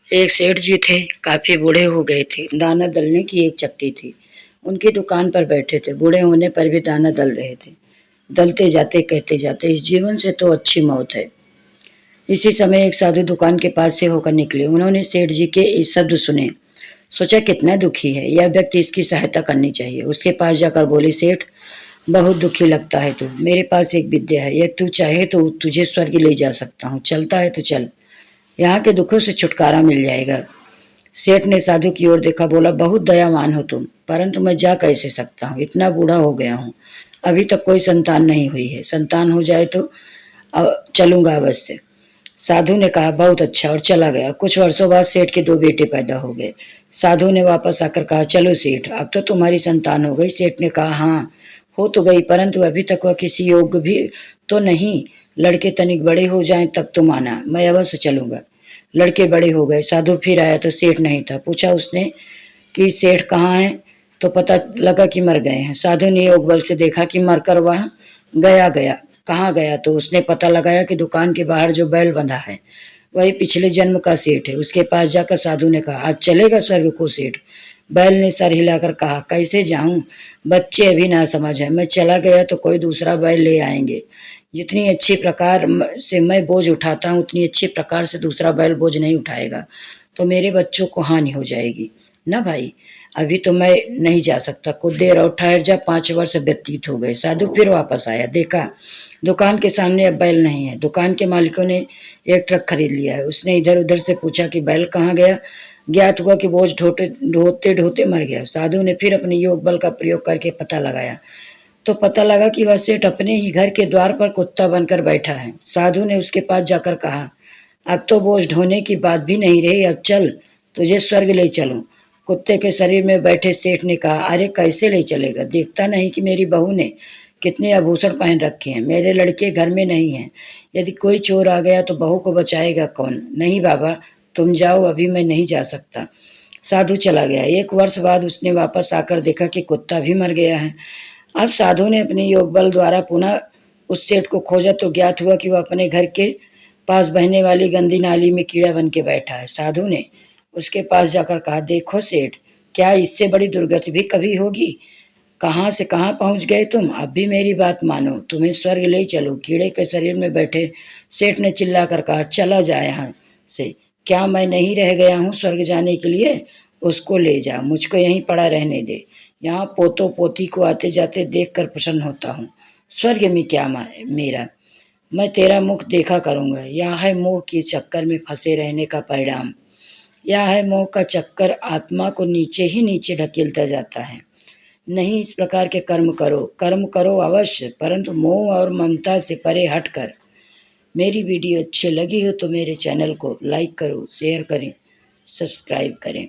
एक सेठ जी थे, काफी बूढ़े हो गए थे। दाना दलने की एक चक्की थी। उनकी दुकान पर बैठे थे। बूढ़े होने पर भी दाना दल रहे थे। दलते जाते कहते जाते, इस जीवन से तो अच्छी मौत है। इसी समय एक साधु दुकान के पास से होकर निकले। उन्होंने सेठ जी के इस शब्द सुने। सोचा कितना दुखी है यह व्यक्ति, इसकी सहायता करनी चाहिए। उसके पास जाकर बोले, सेठ बहुत दुखी लगता है तू। मेरे पास एक विद्या है, यह तू चाहे तो तुझे स्वर्ग ले जा सकता हूँ। चलता है तो चल, यहाँ के दुखों से छुटकारा मिल जाएगा। सेठ ने साधु की ओर देखा, बोला, बहुत दयावान हो तुम, परंतु मैं जा कैसे सकता हूँ, इतना बूढ़ा हो गया हूँ, अभी तक कोई संतान नहीं हुई है। संतान हो जाए तो चलूंगा अवश्य। साधु ने कहा, बहुत अच्छा, और चला गया। कुछ वर्षों बाद सेठ के दो बेटे पैदा हो गए। साधु ने वापस आकर कहा, चलो सेठ, अब तो तुम्हारी संतान हो गई। सेठ ने कहा, हाँ हो तो गई, परंतु अभी तक वह किसी योग्य भी तो नहीं। लड़के तनिक बड़े हो जाएं तब तो माना, मैं अवश्य चलूंगा। लड़के बड़े हो गए। साधु फिर आया तो सेठ नहीं था। पूछा उसने कि सेठ कहाँ हैं, तो पता लगा कि मर गए हैं। साधु ने योग बल से देखा कि मरकर वह गया गया कहाँ गया, तो उसने पता लगाया कि दुकान के बाहर जो बैल बंधा है वही पिछले जन्म का सेठ है। उसके पास जाकर साधु ने कहा, आज चलेगा स्वर्ग को सेठ? बैल ने सर हिलाकर कहा, कैसे जाऊं, बच्चे अभी ना समझ है, मैं चला गया तो कोई दूसरा बैल ले आएंगे। जितनी अच्छी प्रकार से मैं बोझ उठाता हूँ उतनी अच्छी प्रकार से दूसरा बैल बोझ नहीं उठाएगा, तो मेरे बच्चों को हानि हो जाएगी ना भाई। अभी तो मैं नहीं जा सकता, कुछ देर और ठहर जा। 5 वर्ष व्यतीत हो गए। साधु फिर वापस आया। देखा दुकान के सामने अब बैल नहीं है। दुकान के मालिकों ने एक ट्रक खरीद लिया है। उसने इधर उधर से पूछा कि बैल कहाँ गया। ज्ञात हुआ कि बोझ ढोते ढोते मर गया। साधु ने फिर अपने योग बल का प्रयोग करके पता लगाया, तो पता लगा कि वह सेठ अपने ही घर के द्वार पर कुत्ता बनकर बैठा है। साधु ने उसके पास जाकर कहा, अब तो बोझ ढोने की बात भी नहीं रही, अब चल, तुझे स्वर्ग ले चलूं। कुत्ते के शरीर में बैठे सेठ ने कहा, अरे कैसे ले चलेगा, देखता नहीं कि मेरी बहू ने कितने आभूषण पहन रखे हैं, मेरे लड़के घर में नहीं हैं, यदि कोई चोर आ गया तो बहू को बचाएगा कौन? नहीं बाबा, तुम जाओ, अभी मैं नहीं जा सकता। साधु चला गया। 1 वर्ष बाद उसने वापस आकर देखा कि कुत्ता भी मर गया है। अब साधु ने अपने योग बल द्वारा पुनः उस सेठ को खोजा तो ज्ञात हुआ कि वह अपने घर के पास बहने वाली गंदी नाली में कीड़ा बन के बैठा है। साधु ने उसके पास जाकर कहा, देखो सेठ, क्या इससे बड़ी दुर्गति भी कभी होगी? कहाँ से कहाँ पहुंच गए तुम, अब भी मेरी बात मानो, तुम्हें स्वर्ग ले चलो। कीड़े के शरीर में बैठे सेठ ने चिल्लाकर कहा, चला जाए यहाँ से, क्या मैं नहीं रह गया हूँ स्वर्ग जाने के लिए? उसको ले जा, मुझको यहीं पड़ा रहने दे। यहाँ पोतो पोती को आते जाते देख कर प्रसन्न होता हूँ। स्वर्ग में क्या मेरा, मैं तेरा मुख देखा करूँगा। यह है मोह के चक्कर में फंसे रहने का परिणाम। यह है मोह का चक्कर, आत्मा को नीचे ही नीचे ढकेलता जाता है। नहीं, इस प्रकार के कर्म करो अवश्य, परंतु मोह और ममता से परे हटकर। मेरी वीडियो अच्छी लगी हो तो मेरे चैनल को लाइक करो, शेयर करें, सब्सक्राइब करें।